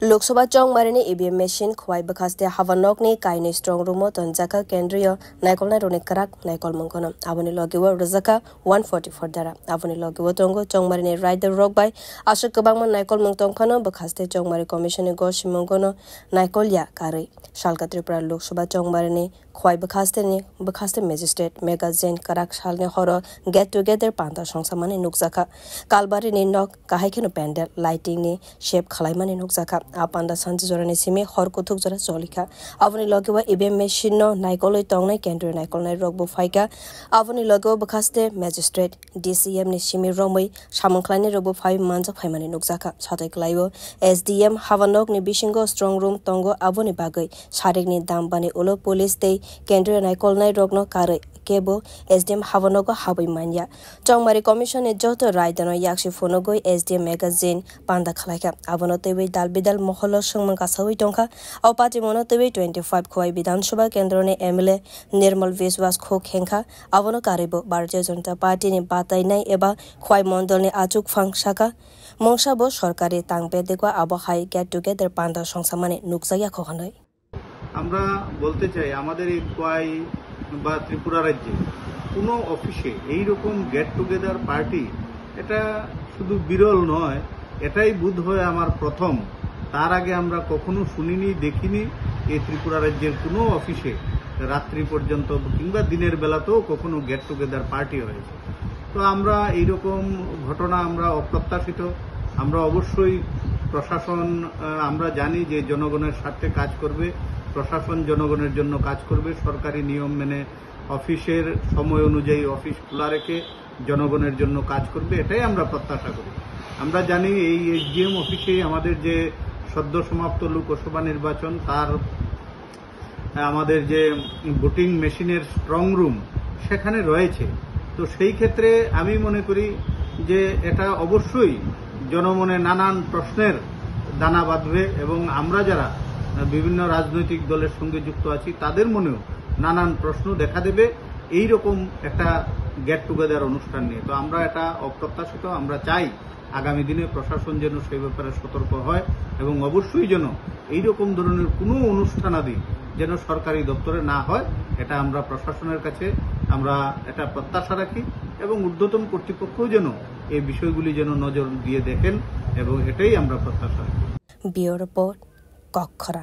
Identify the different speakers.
Speaker 1: लोकसभा चौंग मारने EVM machine खुआई बखास्ते हवानोक ने काइने strong रूमो तंजाका केंद्रीय नाइकोल रोने कराक नाइकोल मंगोना आवनी लगिवो रजाका 144 दारा आवनी लगिवो तंगो चौंग मारने राइडर रोक बाय आशक कबांगमा नाइकोल मंगतों खानो बखास्ते चौंग मारे कमिशन गोशी मंगोनो नाइकोल या कारी शालका त्रिपुरा लोकसभा चौंग मारने खुआई बखास्ते मैजिस्ट्रेट मेगाजिन कराक शालने हरो गेट टुगेदर पांता संसामाने नुकजाका कालबारी ने नक काहायखेनो पेंडल लाइटिंग ने shape खलाइमाने नुकजाका आपanda sanji jorani simi hor kuthuk jora jolika avoni logewa ivm machine no naikol tongnai kendra naikol nai rokbo faika avoni logewa bkhaste magistrate dcm ni simi romoi samongkhlani rokbo phai manjak phaimani nukjaka satai klaibo sdm havanok ni bisingo strong room tongo avoni bagai sarik ni dam bani ulo police tei kendra naikol nai rokno kare kebo sdm havanogo habai manya chongmari commission e joto raidano yakshi phonogo sdm magazine panda khalaika avono tewe dalbidal moholo sangman kasawi tongkha au party mono tewe 25 khoi bidhan sabha kendra ne mla nirmal viswas kho khengkha avono karibo bharatiya janata party ni batai nai eba khoi mondol ne achuk phangshaka mongsabo sarkari tangbe dekwa abo hai get together panda songsamane nukjaya khokhanoi
Speaker 2: আমরা বলতে চাই আমাদের এই খোয়াই বা ত্রিপুরা রাজ্যে কোনো অফিসে এই রকম গেট টুগেদার পার্টি এটা শুধু বিরল নয় এটাই বোধহয় আমার প্রথম তার আগে আমরা কখনো শুনিনি দেখিনি এই ত্রিপুরা রাজ্যের কোনো অফিসে রাত্রি পর্যন্ত কিংবা দিনের বেলাতেও কখনো গেট টুগেদার পার্টি হয়েছে তো আমরা এই রকম ঘটনা আমরা অপ্রত্যাশিত আমরা অবশ্যই প্রশাসন আমরা জানি যে জনগণের স্বার্থে কাজ করবে প্রশাসন জনগণের জন্য কাজ করবে সরকারি নিয়ম মেনে অফিসের সময় অনুযায়ী অফিস খোলা রেখে জনগণের জন্য কাজ করবে এটাই আমরা প্রত্যাশা করি আমরা জানি এই এসডিএম অফিসে আমাদের যে সদ্য সমাপ্ত লোকসভা নির্বাচন তার আমাদের যে ভোটিং মেশিনের স্ট্রং রুম সেখানে রয়েছে তো সেই ক্ষেত্রে আমি মনে করি যে এটা অবশ্যই জনমনে নানান প্রশ্নের দানা বাঁধবে এবং আমরা যারা বিভিন্ন রাজনৈতিক দলের সঙ্গে যুক্ত আছি তাদের মনেও নানান প্রশ্ন দেখা দেবে এই রকম একটা গেট টুগেদার অনুষ্ঠান নিয়ে তো আমরা এটা অপ্রত্যাশিত আমরা চাই আগামী দিনে প্রশাসন যেন সেই ব্যাপারে সতর্ক হয় এবং অবশ্যই যেন এই রকম ধরনের কোনো অনুষ্ঠানাদি যেন সরকারি দপ্তরে না হয় এটা আমরা প্রশাসনের কাছে আমরা এটা প্রত্যাশা রাখি এবং ঊর্ধ্বতন কর্তৃপক্ষও যেন এই বিষয়গুলি যেন নজর দিয়ে দেখেন এবং এটাই আমরা প্রত্যাশা রাখি
Speaker 1: ব্যুরো রিপোর্ট কক্ষরা।